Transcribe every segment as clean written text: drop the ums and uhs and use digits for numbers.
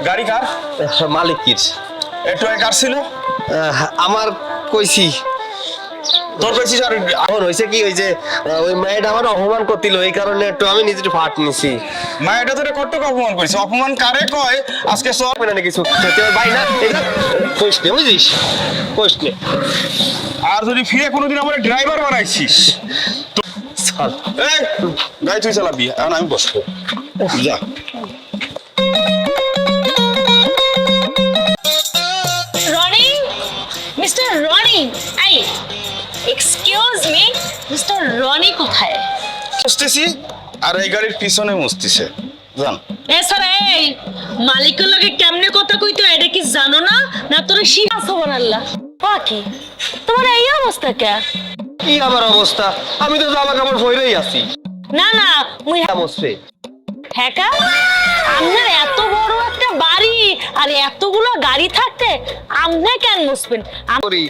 গাড়ি কার? মালিকের। একটু আগে কার ছিল? আমার কইছি তোর কইছিস? আর এখন হয়েছে কি, ওই যে ওই মেয়েটা আমার অপমান করছিল, এই কারণে একটু আমি নিজের ফাট নিছি। মায়েটা তোরে কতটুকু অপমান করেছে? অপমান কারে কয়? আজকে সব না কিছু ভাই না, এটা কইস নে, বুঝিস, কইস নে। আর যদি ফিরে কোনোদিন আমার ড্রাইভার বানাইছিস চল। এই গাড়ি তুই চালাবি, এখন আমি বসবো। যা। রনি, মিস্টার রনি, এই এক্সকিউজ মি, মিস্টার রনি কোথায়? বসতেছি আর এই গাড়ির পিছনে বসতেছে। জান এ স্যার, এই মালিকের লগে কেমনে কথা কইতো এটা কি জানো না? না তোর শিখা সুবহানাল্লাহ। কি তোমার এই অবস্থা কে? কি আমার অবস্থা? আমি তো জামা কাপড় পরেই আছি। না না মুই মসরে হ্যাঁ, আপনার এত বড় একটা বাড়ি আর এতগুলো গাড়ি থাকতে আপনি কেন মুসবেন? করি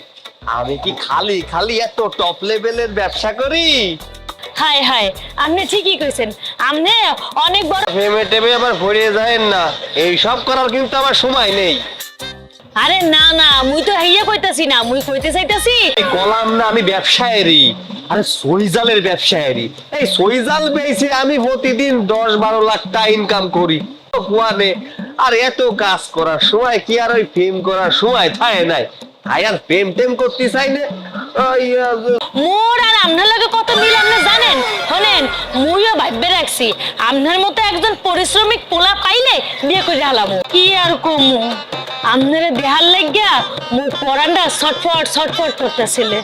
আমি কি খালি খালি এত টপ লেভেলের ব্যবসা করি? হায় হায়, আপনি ঠিকই কইছেন, আপনি অনেক বড়। ফেমে টেমে আবার ভরে যায় না, এই সব করার কিন্তু আমার সময় নেই। আরে না না, মুই তো হইয়া কইতাছি না, মুই কইতে চাইতাছি কলাম না, আমি ব্যবসায়েরই। আরে সইজালের ব্যবসায়েরই। এই সইজাল বেচে আমি প্রতিদিন 10-12 লাখ টাকা ইনকাম করি কুয়ানে। আর এত কাজ করার সময় কি আর ওই ফেম করার সময় থাকে নাই? তাই আর প্রেম টেম করতে চাই না। মোর আর আপনার লগে কত মিল আপনি জানেন? শোনেন, মুইও ভাববে রাখছি আপনার মতো একজন পরিশ্রমিক পোলা পাইলে বিয়ে করে হালাম। কি আর কমু, আপনারে দেহার লাগিয়া মোর পরানটা ছটফট ছটফট করতেছিলে।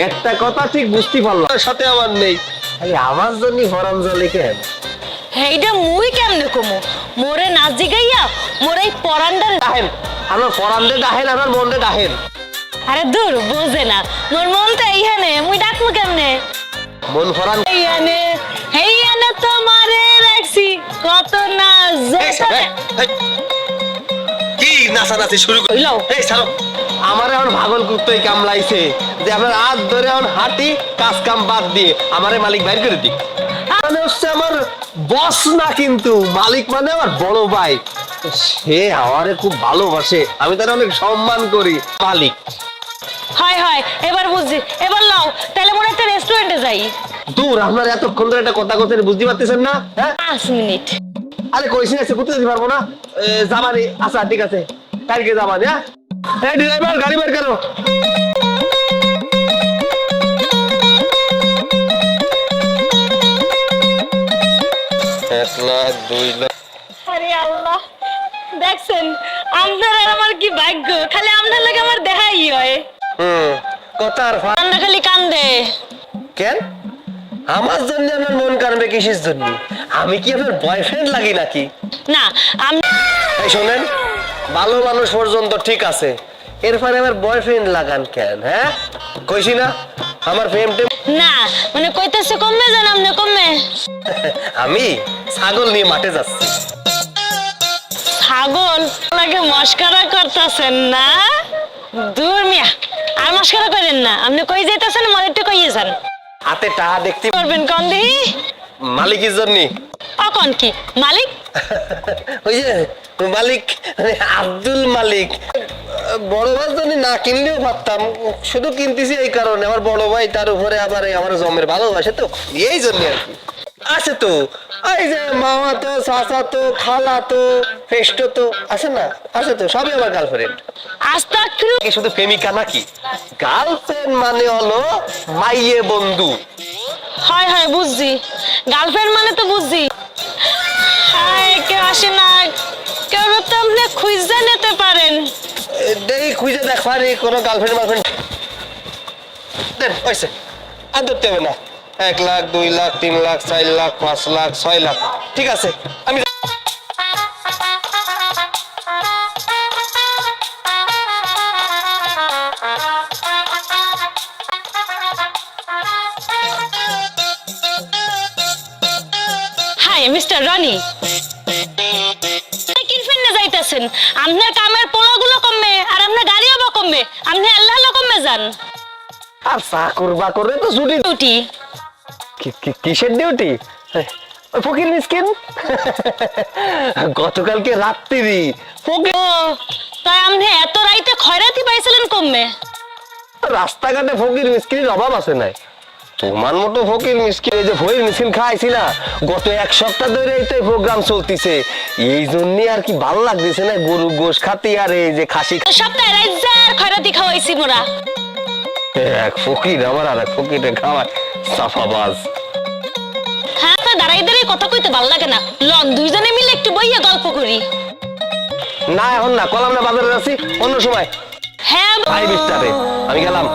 একটা কথা ঠিক বুঝতে পারলাম, সাথে আমার নেই। আরে আমার জন্য হরাম জলে কেন? এইটা মুই কেমনে কমু? মোরে নাচ জিগাইয়া মোর এই পরানটার। ডাহেন আমার পরামদে, ডাহেন আমার মনটা ডাহেন। আরে দূর, বোঝে না মোর মন তো এইখানে, মুই ডাকবো কেমনে? মন ফরান এইখানে তোমারে রাখছি কত না। কি নাচানাচি শুরু করে? হইলো। এই ছাড়ো, আমার এখন ভাগল কুত্তই কামলাইছে যে আপনার হাত ধরে এখন হাঁটি, কাজ কাম বাদ দিয়ে আমারে মালিক বাইর করে দিক। মানে হচ্ছে আমার বস না, কিন্তু মালিক মানে আমার বড় ভাই। সে আমারে খুব ভালোবাসে, আমি তার অনেক সম্মান করি। মালিক হয় হয়, এবার বুঝছি, এবার লাও তাহলে মনে একটা রেস্টুরেন্টে যাই। দূর, আপনার এতক্ষণ ধরে একটা কথা কথা বুঝতে পারতেছেন না? হ্যাঁ 5 মিনিট। আরে কইছি আছে, করতে দিতে পারবো না। জামানি আচ্ছা ঠিক আছে, কালকে জামানি। হ্যাঁ এই ড্রাইভার গাড়ি বের করো। 1 লাখ 2 লাখ। আরে আল্লাহ, দেখছেন আপনার আর আমার কি ভাগ্য, খালি আপনার লাগে আমার দেখাই হয়। কথার কান্দা খালি কান্দে। কেন আমার জন্য আমার মন কানবে কিসের জন্য? আমি কি আপনার বয়ফ্রেন্ড লাগি নাকি? না এই শোনেন, ভালো মানুষ পর্যন্ত ঠিক আছে, এরপরে আমার বয়ফ্রেন্ড লাগান কেন? হ্যাঁ কইছি না আমার প্রেম টেম। না মানে কইতেছে কমে যান আপনি, কমে। আমি ছাগল নিয়ে মাঠে যাচ্ছি। ছাগল লাগে মস্কারা করতেছেন না? দূর মিয়া, আর মস্কারা করেন না। আপনি কই যাইতেছেন মনে একটু কইয়ে যান। হাতে টাকা দেখতে করবেন কোন দিহি? মালিকের জন্য। অকন কি মালিক? ওই যে মালিক মানে আব্দুল মালিক। বড় ভাই জন্য না কিনলেও পারতাম, শুধু কিনতেছি এই কারণে আমার বড় ভাই, তার উপরে আবার আমার জমের ভালোবাসে তো, এই জন্য আর কি। আছে তো এই যে মামা তো, চাচা তো, খালা তো, ফেস্টো তো আছে না, আছে তো, সবই আমার গার্লফ্রেন্ড। আস্তাগফিরুল্লাহ। কি শুধু প্রেমিকা নাকি? গার্লফ্রেন্ড মানে হলো মাইয়ে বন্ধু। হয় হয় বুঝছি, গার্লফ্রেন্ড মানে তো বুঝছি। হায়, কেউ আসে না, কেউ তো আপনি খুঁজে নিতে পারেন। দেখি খুঁজে দেখবারে কোনো গার্লফ্রেন্ড মার্লফ্রেন্ড দেন হয়েছে, আর ধরতে হবে না। 1 লাখ 2 লাখ 3 লাখ 4 লাখ 5 লাখ 6 লাখ ঠিক আছে, আমি হাই মিস্টার রনি, কিরফেনে যাইতেছেন? আপনার কামের পোলাগুলো কমবে আর আপনার গাড়িও বা কমবে, আপনি আল্লাহ কমবে যান। আর চাকর বাকরে তো ছুটি। ডিউটি কিসের ডিউটি? ওই ফকির মিসকিন গতকালকে রাত্রি ফকির ও তাই আপনি এত রাইতে খয়রাতি পাইছিলেন কমে? রাস্তাঘাটে ফকির মিসকিনের অভাব আছে নাই। তোমার মতো ফকির মিসকিন এই যে ভয়ের মিছিল খাইছি না, গত এক সপ্তাহ ধরে এই তো প্রোগ্রাম চলতিছে, এই জন্য আর কি ভালো লাগতেছে না গরু গোশ খাতি আর এই যে খাসি। সপ্তাহে রাইজার খয়রাতি খাওয়াইছি মোরা। এক ফকির আমার আর এক ফকিরে খাওয়ায় সাফাবাজ। হ্যাঁ তো দাঁড়াই দাঁড়াই কথা কইতে ভালো লাগে না, লন দুইজনে মিলে একটু বইয়া গল্প করি। না এখন না, কলাম না, বাজারে আছি, অন্য সময়। হ্যাঁ ভাই বিস্তারে আমি গেলাম।